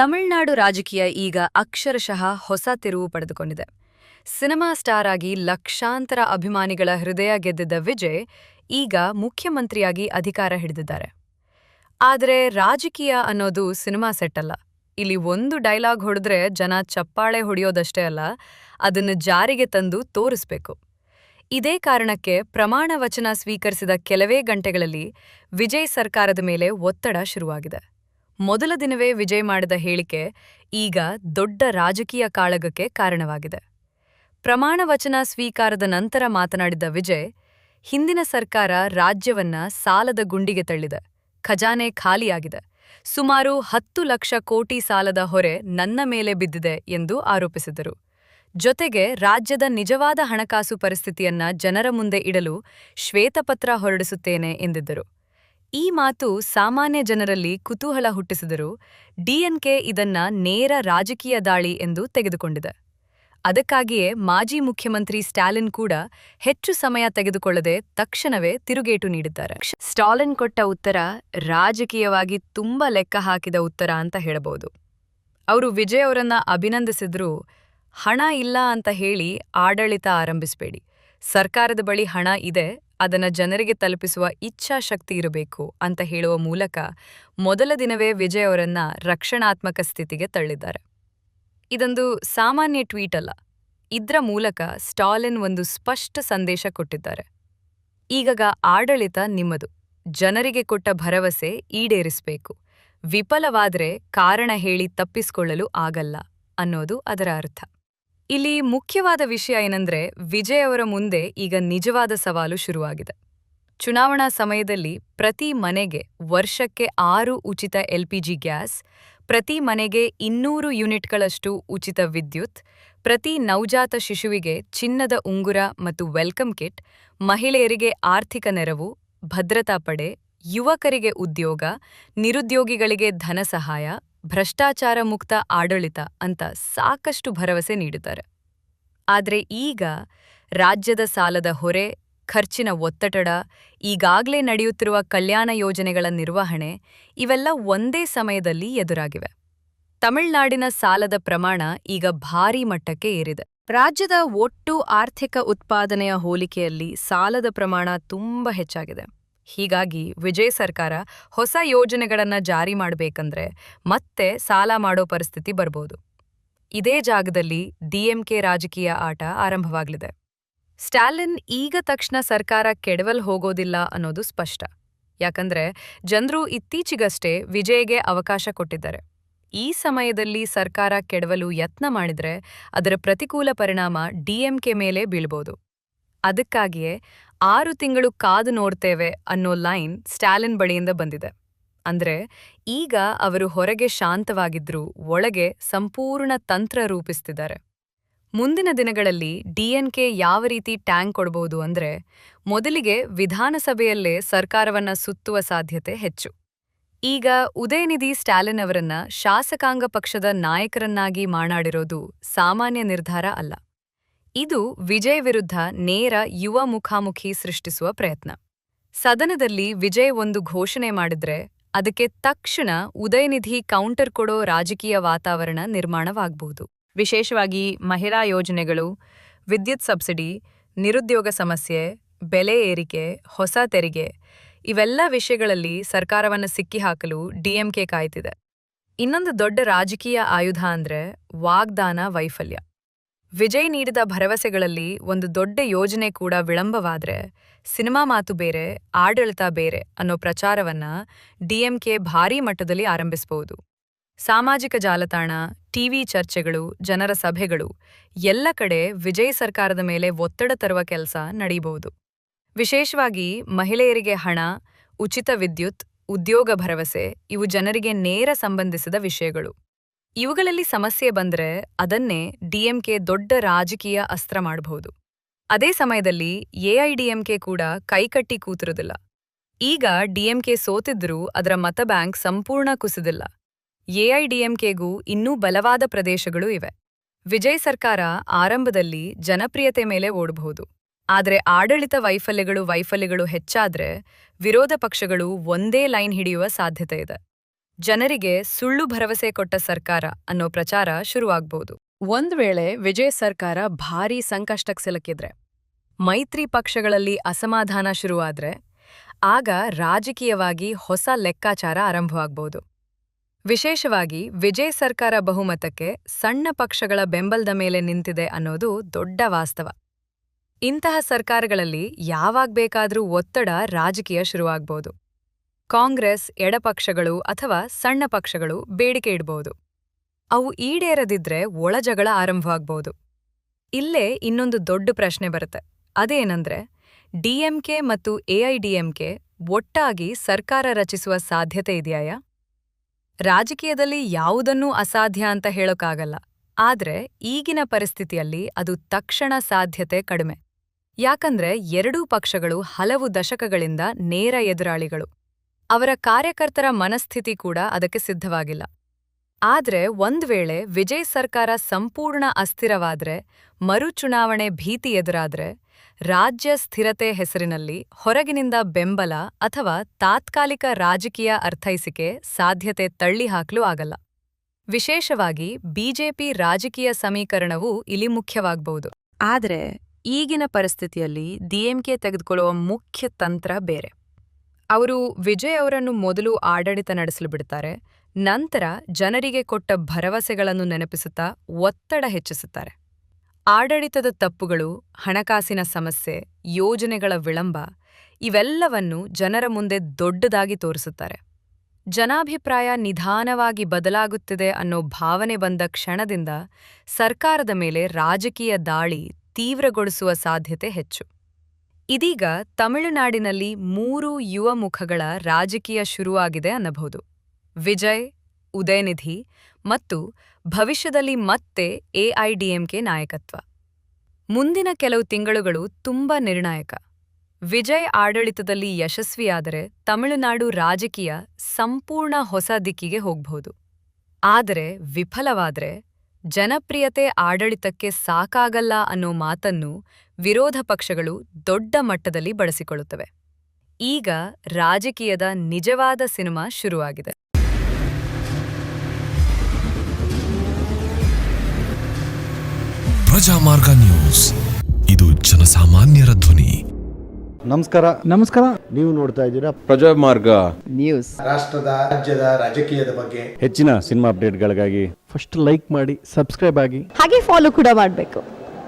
ತಮಿಳುನಾಡು ರಾಜಕೀಯ ಈಗ ಅಕ್ಷರಶಃ ಹೊಸ ತಿರುವು ಪಡೆದುಕೊಂಡಿದೆ. ಸಿನಿಮಾ ಸ್ಟಾರ್ ಆಗಿ ಲಕ್ಷಾಂತರ ಅಭಿಮಾನಿಗಳ ಹೃದಯ ಗೆದ್ದಿದ್ದ ವಿಜಯ್ ಈಗ ಮುಖ್ಯಮಂತ್ರಿಯಾಗಿ ಅಧಿಕಾರ ಹಿಡಿದಿದ್ದಾರೆ. ಆದರೆ ರಾಜಕೀಯ ಅನ್ನೋದು ಸಿನಿಮಾ ಸೆಟ್ ಅಲ್ಲ. ಇಲ್ಲಿ ಒಂದು ಡೈಲಾಗ್ ಹೊಡೆದ್ರೆ ಜನ ಚಪ್ಪಾಳೆ ಹೊಡೆಯೋದಷ್ಟೇ ಅಲ್ಲ, ಅದನ್ನು ಜಾರಿಗೆ ತಂದು ತೋರಿಸ್ಬೇಕು. ಇದೇ ಕಾರಣಕ್ಕೆ ಪ್ರಮಾಣ ವಚನ ಸ್ವೀಕರಿಸಿದ ಕೆಲವೇ ಗಂಟೆಗಳಲ್ಲಿ ವಿಜಯ್ ಸರ್ಕಾರದ ಮೇಲೆ ಒತ್ತಡ ಶುರುವಾಗಿದೆ. ಮೊದಲ ದಿನವೇ ವಿಜಯ್ ಮಾಡಿದ ಹೇಳಿಕೆ ಈಗ ದೊಡ್ಡ ರಾಜಕೀಯ ಕಾಳಗಕ್ಕೆ ಕಾರಣವಾಗಿದೆ. ಪ್ರಮಾಣ ವಚನ ಸ್ವೀಕಾರದ ನಂತರ ಮಾತನಾಡಿದ ವಿಜಯ್, ಹಿಂದಿನ ಸರ್ಕಾರ ರಾಜ್ಯವನ್ನ ಸಾಲದ ಗುಂಡಿಗೆ ತಳ್ಳಿದೆ, ಖಜಾನೆ ಖಾಲಿಯಾಗಿದೆ, ಸುಮಾರು 10 ಲಕ್ಷ ಕೋಟಿ ಸಾಲದ ಹೊರೆ ನನ್ನ ಮೇಲೆ ಬಿದ್ದಿದೆ ಎಂದು ಆರೋಪಿಸಿದರು. ಜೊತೆಗೆ ರಾಜ್ಯದ ನಿಜವಾದ ಹಣಕಾಸು ಪರಿಸ್ಥಿತಿಯನ್ನ ಜನರ ಮುಂದೆ ಇಡಲು ಶ್ವೇತಪತ್ರ ಹೊರಡಿಸುತ್ತೇನೆ ಎಂದಿದ್ದರು. ಈ ಮಾತು ಸಾಮಾನ್ಯ ಜನರಲ್ಲಿ ಕುತೂಹಲ ಹುಟ್ಟಿಸಿದರೂ ಡಿಎನ್ಕೆ ಇದನ್ನ ನೇರ ರಾಜಕೀಯ ದಾಳಿ ಎಂದು ತೆಗೆದುಕೊಂಡಿದೆ. ಅದಕ್ಕಾಗಿಯೇ ಮಾಜಿ ಮುಖ್ಯಮಂತ್ರಿ ಸ್ಟಾಲಿನ್ ಕೂಡ ಹೆಚ್ಚು ಸಮಯ ತೆಗೆದುಕೊಳ್ಳದೆ ತಕ್ಷಣವೇ ತಿರುಗೇಟು ನೀಡಿದ್ದಾರೆ. ಸ್ಟಾಲಿನ್ ಕೊಟ್ಟ ಉತ್ತರ ರಾಜಕೀಯವಾಗಿ ತುಂಬಾ ಲೆಕ್ಕ ಹಾಕಿದ ಉತ್ತರ ಅಂತ ಹೇಳಬಹುದು. ಅವರು ವಿಜಯ್ ಅವರನ್ನ ಅಭಿನಂದಿಸಿದ್ರು, ಹಣ ಇಲ್ಲ ಅಂತ ಹೇಳಿ ಆಡಳಿತ ಆರಂಭಿಸಬೇಡಿ, ಸರ್ಕಾರದ ಬಳಿ ಹಣ ಇದೆ, ಅದನ್ನು ಜನರಿಗೆ ತಲುಪಿಸುವ ಇಚ್ಛಾಶಕ್ತಿ ಇರಬೇಕು ಅಂತ ಹೇಳುವ ಮೂಲಕ ಮೊದಲ ದಿನವೇ ವಿಜಯ್ ಅವರನ್ನ ರಕ್ಷಣಾತ್ಮಕ ಸ್ಥಿತಿಗೆ ತಳ್ಳಿದ್ದಾರೆ. ಇದೊಂದು ಸಾಮಾನ್ಯ ಟ್ವೀಟ್ ಅಲ್ಲ. ಇದರ ಮೂಲಕ ಸ್ಟಾಲಿನ್ ಒಂದು ಸ್ಪಷ್ಟ ಸಂದೇಶ ಕೊಟ್ಟಿದ್ದಾರೆ. ಈಗ ಆಡಳಿತ ನಿಮ್ಮದು, ಜನರಿಗೆ ಕೊಟ್ಟ ಭರವಸೆ ಈಡೇರಿಸಬೇಕು, ವಿಫಲವಾದರೆ ಕಾರಣ ಹೇಳಿ ತಪ್ಪಿಸಿಕೊಳ್ಳಲು ಆಗಲ್ಲ ಅನ್ನೋದು ಅದರ ಅರ್ಥ. ಇಲ್ಲಿ ಮುಖ್ಯವಾದ ವಿಷಯ ಏನಂದ್ರೆ, ವಿಜಯ್ ಅವರ ಮುಂದೆ ಈಗ ನಿಜವಾದ ಸವಾಲು ಶುರುವಾಗಿದೆ. ಚುನಾವಣಾ ಸಮಯದಲ್ಲಿ ಪ್ರತಿ ಮನೆಗೆ ವರ್ಷಕ್ಕೆ 6 ಉಚಿತ LPG ಗ್ಯಾಸ್, ಪ್ರತಿ ಮನೆಗೆ 200 ಯೂನಿಟ್ಗಳಷ್ಟು ಉಚಿತ ವಿದ್ಯುತ್, ಪ್ರತಿ ನವಜಾತ ಶಿಶುವಿಗೆ ಚಿನ್ನದ ಉಂಗುರ ಮತ್ತು ವೆಲ್ಕಮ್ ಕಿಟ್, ಮಹಿಳೆಯರಿಗೆ ಆರ್ಥಿಕ ನೆರವು, ಭದ್ರತಾ ಪಡೆ, ಯುವಕರಿಗೆ ಉದ್ಯೋಗ, ನಿರುದ್ಯೋಗಿಗಳಿಗೆ ಧನ ಸಹಾಯ, ಭ್ರಷ್ಟಾಚಾರ ಮುಕ್ತ ಆಡಳಿತ ಅಂತ ಸಾಕಷ್ಟು ಭರವಸೆ ನೀಡಿದ್ದಾರೆ. ಆದರೆ ಈಗ ರಾಜ್ಯದ ಸಾಲದ ಹೊರೆ, ಖರ್ಚಿನ ಒತ್ತಡ, ಈಗಾಗಲೇ ನಡೆಯುತ್ತಿರುವ ಕಲ್ಯಾಣ ಯೋಜನೆಗಳ ನಿರ್ವಹಣೆ ಇವೆಲ್ಲ ಒಂದೇ ಸಮಯದಲ್ಲಿ ಎದುರಾಗಿವೆ. ತಮಿಳುನಾಡಿನ ಸಾಲದ ಪ್ರಮಾಣ ಈಗ ಭಾರೀ ಮಟ್ಟಕ್ಕೆ ಏರಿದೆ. ರಾಜ್ಯದ ಒಟ್ಟು ಆರ್ಥಿಕ ಉತ್ಪಾದನೆಯ ಹೋಲಿಕೆಯಲ್ಲಿ ಸಾಲದ ಪ್ರಮಾಣ ತುಂಬಾ ಹೆಚ್ಚಾಗಿದೆ. ಹೀಗಾಗಿ ವಿಜಯ್ ಸರ್ಕಾರ ಹೊಸ ಯೋಜನೆಗಳನ್ನು ಜಾರಿ ಮಾಡಬೇಕಂದ್ರೆ ಮತ್ತೆ ಸಾಲ ಮಾಡೋ ಪರಿಸ್ಥಿತಿ ಬರ್ಬೋದು. ಇದೇ ಜಾಗದಲ್ಲಿ ಡಿಎಂಕೆ ರಾಜಕೀಯ ಆಟ ಆರಂಭವಾಗಲಿದೆ. ಸ್ಟಾಲಿನ್ ಈಗ ತಕ್ಷಣ ಸರ್ಕಾರ ಕೆಡವಲ್ ಹೋಗೋದಿಲ್ಲ ಅನ್ನೋದು ಸ್ಪಷ್ಟ. ಯಾಕಂದ್ರೆ ಜನರು ಇತ್ತೀಚೆಗಷ್ಟೇ ವಿಜಯ್ಗೆ ಅವಕಾಶ ಕೊಟ್ಟಿದ್ದಾರೆ. ಈ ಸಮಯದಲ್ಲಿ ಸರ್ಕಾರ ಕೆಡವಲು ಯತ್ನ ಮಾಡಿದ್ರೆ ಅದರ ಪ್ರತಿಕೂಲ ಪರಿಣಾಮ ಡಿಎಂಕೆ ಮೇಲೆ ಬೀಳ್ಬೋದು. ಅದಕ್ಕಾಗಿಯೇ 6 ತಿಂಗಳು ಕಾದು ನೋಡ್ತೇವೆ ಅನ್ನೋ ಲೈನ್ ಸ್ಟಾಲಿನ್ ಬಳಿಯಿಂದ ಬಂದಿದೆ. ಅಂದ್ರೆ ಈಗ ಅವರು ಹೊರಗೆ ಶಾಂತವಾಗಿದ್ರೂ ಒಳಗೆ ಸಂಪೂರ್ಣ ತಂತ್ರ ರೂಪಿಸ್ತಿದ್ದಾರೆ. ಮುಂದಿನ ದಿನಗಳಲ್ಲಿ ಡಿಎನ್ಕೆ ಯಾವ ರೀತಿ ಟ್ಯಾಂಕ್ ಕೊಡಬಹುದು ಅಂದ್ರೆ, ಮೊದಲಿಗೆ ವಿಧಾನಸಭೆಯಲ್ಲೇ ಸರ್ಕಾರವನ್ನ ಸುತ್ತುವ ಸಾಧ್ಯತೆ ಹೆಚ್ಚು. ಈಗ ಉದಯನಿಧಿ ಸ್ಟಾಲಿನ್ ಅವರನ್ನ ಶಾಸಕಾಂಗ ಪಕ್ಷದ ನಾಯಕರನ್ನಾಗಿ ಮಾಡಾಡಿರೋದು ಸಾಮಾನ್ಯ ನಿರ್ಧಾರ ಅಲ್ಲ. ಇದು ವಿಜಯ್ ವಿರುದ್ಧ ನೇರ ಯುವ ಮುಖಾಮುಖಿ ಸೃಷ್ಟಿಸುವ ಪ್ರಯತ್ನ. ಸದನದಲ್ಲಿ ವಿಜಯ್ ಒಂದು ಘೋಷಣೆ ಮಾಡಿದ್ರೆ ಅದಕ್ಕೆ ತಕ್ಷಣ ಉದಯನಿಧಿ ಕೌಂಟರ್ ಕೊಡೋ ರಾಜಕೀಯ ವಾತಾವರಣ ನಿರ್ಮಾಣವಾಗಬಹುದು. ವಿಶೇಷವಾಗಿ ಮಹಿಳಾ ಯೋಜನೆಗಳು, ವಿದ್ಯುತ್ ಸಬ್ಸಿಡಿ, ನಿರುದ್ಯೋಗ ಸಮಸ್ಯೆ, ಬೆಲೆ ಏರಿಕೆ, ಹೊಸ ತೆರಿಗೆ ಇವೆಲ್ಲ ವಿಷಯಗಳಲ್ಲಿ ಸರ್ಕಾರವನ್ನು ಸಿಕ್ಕಿಹಾಕಲು ಡಿಎಂಕೆ ಕಾಯ್ತಿದೆ. ಇನ್ನೊಂದು ದೊಡ್ಡ ರಾಜಕೀಯ ಆಯುಧ ಅಂದ್ರೆ ವಾಗ್ದಾನ ವೈಫಲ್ಯ. ವಿಜಯ್ ನೀಡಿದ ಭರವಸೆಗಳಲ್ಲಿ ಒಂದು ದೊಡ್ಡ ಯೋಜನೆ ಕೂಡ ವಿಳಂಬವಾದ್ರೆ ಸಿನಿಮಾ ಮಾತು ಬೇರೆ, ಆಡಳಿತ ಬೇರೆ ಅನ್ನೋ ಪ್ರಚಾರವನ್ನ ಡಿಎಂಕೆ ಭಾರೀ ಮಟ್ಟದಲ್ಲಿ ಆರಂಭಿಸಬಹುದು. ಸಾಮಾಜಿಕ ಜಾಲತಾಣ, ಟಿವಿ ಚರ್ಚೆಗಳು, ಜನರ ಸಭೆಗಳು ಎಲ್ಲ ಕಡೆ ವಿಜಯ್ ಸರ್ಕಾರದ ಮೇಲೆ ಒತ್ತಡ ತರುವ ಕೆಲಸ ನಡೆಯಬಹುದು. ವಿಶೇಷವಾಗಿ ಮಹಿಳೆಯರಿಗೆ ಹಣ, ಉಚಿತ ವಿದ್ಯುತ್, ಉದ್ಯೋಗ ಭರವಸೆ ಇವು ಜನರಿಗೆ ನೇರ ಸಂಬಂಧಿಸಿದ ವಿಷಯಗಳು. ಇವುಗಳಲ್ಲಿ ಸಮಸ್ಯೆ ಬಂದ್ರೆ ಅದನ್ನೇ ಡಿಎಂಕೆ ದೊಡ್ಡ ರಾಜಕೀಯ ಅಸ್ತ್ರ ಮಾಡಬಹುದು. ಅದೇ ಸಮಯದಲ್ಲಿ ಎಐಡಿಎಂಕೆ ಕೂಡ ಕೈಕಟ್ಟಿ ಕೂತಿರುವುದಿಲ್ಲ. ಈಗ ಡಿಎಂಕೆ ಸೋತಿದ್ರೂ ಅದರ ಮತ ಬ್ಯಾಂಕ್ ಸಂಪೂರ್ಣ ಕುಸಿದಿಲ್ಲ. ಎಐಡಿಎಂಕೆಗೂ ಇನ್ನೂ ಬಲವಾದ ಪ್ರದೇಶಗಳು ಇವೆ. ವಿಜಯ್ ಸರ್ಕಾರ ಆರಂಭದಲ್ಲಿ ಜನಪ್ರಿಯತೆ ಮೇಲೆ ಓಡಬಹುದು. ಆದರೆ ಆಡಳಿತ ವೈಫಲ್ಯಗಳು ಹೆಚ್ಚಾದ್ರೆ ವಿರೋಧ ಪಕ್ಷಗಳು ಒಂದೇ ಲೈನ್ ಹಿಡಿಯುವ ಸಾಧ್ಯತೆ ಇದೆ. ಜನರಿಗೆ ಸುಳ್ಳು ಭರವಸೆ ಕೊಟ್ಟ ಸರ್ಕಾರ ಅನ್ನೋ ಪ್ರಚಾರ ಶುರುವಾಗ್ಬೋದು. ಒಂದ್ ವೇಳೆ ವಿಜಯ್ ಸರ್ಕಾರ ಭಾರೀ ಸಂಕಷ್ಟಕ್ಕೆ ಸಿಲುಕಿದ್ರೆ, ಮೈತ್ರಿ ಪಕ್ಷಗಳಲ್ಲಿ ಅಸಮಾಧಾನ ಶುರುವಾದ್ರೆ, ಆಗ ರಾಜಕೀಯವಾಗಿ ಹೊಸ ಲೆಕ್ಕಾಚಾರ ಆರಂಭವಾಗ್ಬೋದು. ವಿಶೇಷವಾಗಿ ವಿಜಯ್ ಸರ್ಕಾರ ಬಹುಮತಕ್ಕೆ ಸಣ್ಣ ಪಕ್ಷಗಳ ಬೆಂಬಲದ ಮೇಲೆ ನಿಂತಿದೆ ಅನ್ನೋದು ದೊಡ್ಡ ವಾಸ್ತವ. ಇಂತಹ ಸರ್ಕಾರಗಳಲ್ಲಿ ಯಾವಾಗ ಬೇಕಾದ್ರೂ ಒತ್ತಡ ರಾಜಕೀಯ ಶುರುವಾಗ್ಬೋದು. ಕಾಂಗ್ರೆಸ್, ಎಡಪಕ್ಷಗಳು ಅಥವಾ ಸಣ್ಣ ಪಕ್ಷಗಳು ಬೇಡಿಕೆ ಇಡ್ಬೋದು. ಅವು ಈಡೇರದಿದ್ರೆ ಒಳಜಗಳ ಆರಂಭವಾಗ್ಬೋದು. ಇಲ್ಲೇ ಇನ್ನೊಂದು ದೊಡ್ಡ ಪ್ರಶ್ನೆ ಬರುತ್ತೆ. ಅದೇನಂದ್ರೆ, ಡಿಎಂಕೆ ಮತ್ತು ಎಐಡಿಎಂಕೆ ಒಟ್ಟಾಗಿ ಸರ್ಕಾರ ರಚಿಸುವ ಸಾಧ್ಯತೆ ಇದೆಯಾ? ರಾಜಕೀಯದಲ್ಲಿ ಯಾವುದನ್ನೂ ಅಸಾಧ್ಯ ಅಂತ ಹೇಳೋಕ್ಕಾಗಲ್ಲ. ಆದ್ರೆ ಈಗಿನ ಪರಿಸ್ಥಿತಿಯಲ್ಲಿ ಅದು ತಕ್ಷಣ ಸಾಧ್ಯತೆ ಕಡಿಮೆ. ಯಾಕಂದ್ರೆ ಎರಡೂ ಪಕ್ಷಗಳು ಹಲವು ದಶಕಗಳಿಂದ ನೇರ ಎದುರಾಳಿಗಳು. ಅವರ ಕಾರ್ಯಕರ್ತರ ಮನಸ್ಥಿತಿ ಕೂಡ ಅದಕ್ಕೆ ಸಿದ್ಧವಾಗಿಲ್ಲ. ಆದ್ರೆ ಒಂದ್ ವೇಳೆ ವಿಜಯ್ ಸರ್ಕಾರ ಸಂಪೂರ್ಣ ಅಸ್ಥಿರವಾದ್ರೆ, ಮರುಚುನಾವಣೆ ಭೀತಿ ಎದುರಾದ್ರೆ, ರಾಜ್ಯ ಸ್ಥಿರತೆ ಹೆಸರಿನಲ್ಲಿ ಹೊರಗಿನಿಂದ ಬೆಂಬಲ ಅಥವಾ ತಾತ್ಕಾಲಿಕ ರಾಜಕೀಯ ಅರ್ಥೈಸಿಕೆ ಸಾಧ್ಯತೆ ತಳ್ಳಿಹಾಕಲು ಆಗಲ್ಲ. ವಿಶೇಷವಾಗಿ ಬಿಜೆಪಿ ರಾಜಕೀಯ ಸಮೀಕರಣವೂ ಇಲ್ಲಿ ಮುಖ್ಯವಾಗಬಹುದು. ಆದ್ರೆ ಈಗಿನ ಪರಿಸ್ಥಿತಿಯಲ್ಲಿ ಡಿಎಂಕೆ ತೆಗೆದುಕೊಳ್ಳುವ ಮುಖ್ಯ ತಂತ್ರ ಬೇರೆ. ಅವರು ವಿಜಯ್ ಅವರನ್ನು ಮೊದಲು ಆಡಳಿತ ನಡೆಸಲು ಬಿಡುತ್ತಾರೆ, ನಂತರ ಜನರಿಗೆ ಕೊಟ್ಟ ಭರವಸೆಗಳನ್ನು ನೆನಪಿಸುತ್ತಾ ಒತ್ತಡ ಹೆಚ್ಚಿಸುತ್ತಾರೆ. ಆಡಳಿತದ ತಪ್ಪುಗಳು, ಹಣಕಾಸಿನ ಸಮಸ್ಯೆ, ಯೋಜನೆಗಳ ವಿಳಂಬ ಇವೆಲ್ಲವನ್ನು ಜನರ ಮುಂದೆ ದೊಡ್ಡದಾಗಿ ತೋರಿಸುತ್ತಾರೆ. ಜನಾಭಿಪ್ರಾಯ ನಿಧಾನವಾಗಿ ಬದಲಾಗುತ್ತಿದೆ ಅನ್ನೋ ಭಾವನೆ ಬಂದ ಕ್ಷಣದಿಂದ ಸರ್ಕಾರದ ಮೇಲೆ ರಾಜಕೀಯ ದಾಳಿ ತೀವ್ರಗೊಳಿಸುವ ಸಾಧ್ಯತೆ ಹೆಚ್ಚು. ಇದೀಗ ತಮಿಳುನಾಡಿನಲ್ಲಿ 3 ಯುವ ಮುಖಗಳ ರಾಜಕೀಯ ಶುರುವಾಗಿದೆ ಅನ್ನಬಹುದು. ವಿಜಯ್, ಉದಯನಿಧಿ ಮತ್ತು ಭವಿಷ್ಯದಲ್ಲಿ ಮತ್ತೆ ಎಐಡಿಎಂಕೆ ನಾಯಕತ್ವ. ಮುಂದಿನ ಕೆಲವು ತಿಂಗಳುಗಳು ತುಂಬಾ ನಿರ್ಣಾಯಕ. ವಿಜಯ್ ಆಡಳಿತದಲ್ಲಿ ಯಶಸ್ವಿಯಾದರೆ ತಮಿಳುನಾಡು ರಾಜಕೀಯ ಸಂಪೂರ್ಣ ಹೊಸ ದಿಕ್ಕಿಗೆ ಹೋಗಬಹುದು. ಆದರೆ ವಿಫಲವಾದ್ರೆ ಜನಪ್ರಿಯತೆ ಆಡಳಿತಕ್ಕೆ ಸಾಕಾಗಲ್ಲ ಅನ್ನೋ ಮಾತನ್ನು ವಿರೋಧ ಪಕ್ಷಗಳು ದೊಡ್ಡ ಮಟ್ಟದಲ್ಲಿ ಬಳಸಿಕೊಳ್ಳುತ್ತವೆ. ಈಗ ರಾಜಕೀಯದ ನಿಜವಾದ ಸಿನಿಮಾ ಶುರುವಾಗಿದೆ. ಪ್ರಜಾಮಾರ್ಗ ನ್ಯೂಸ್, ಇದು ಜನಸಾಮಾನ್ಯರ ಧ್ವನಿ. ನಮಸ್ಕಾರ. ನೀವು ನೋಡ್ತಾ ಇದ್ದೀರಾ ಪ್ರಜಾಮಾರ್ಗ ನ್ಯೂಸ್. ರಾಷ್ಟ್ರದ ರಾಜ್ಯದ ರಾಜಕೀಯದ ಬಗ್ಗೆ ಹೆಚ್ಚಿನ ಸಿನಿಮಾ ಅಪ್ಡೇಟ್ಗಳಿಗಾಗಿ ಫಸ್ಟ್ ಲೈಕ್ ಮಾಡಿ, ಸಬ್ಸ್ಕ್ರೈಬ್ ಆಗಿ, ಹಾಗೆ ಫಾಲೋ ಕೂಡ ಮಾಡಬೇಕು.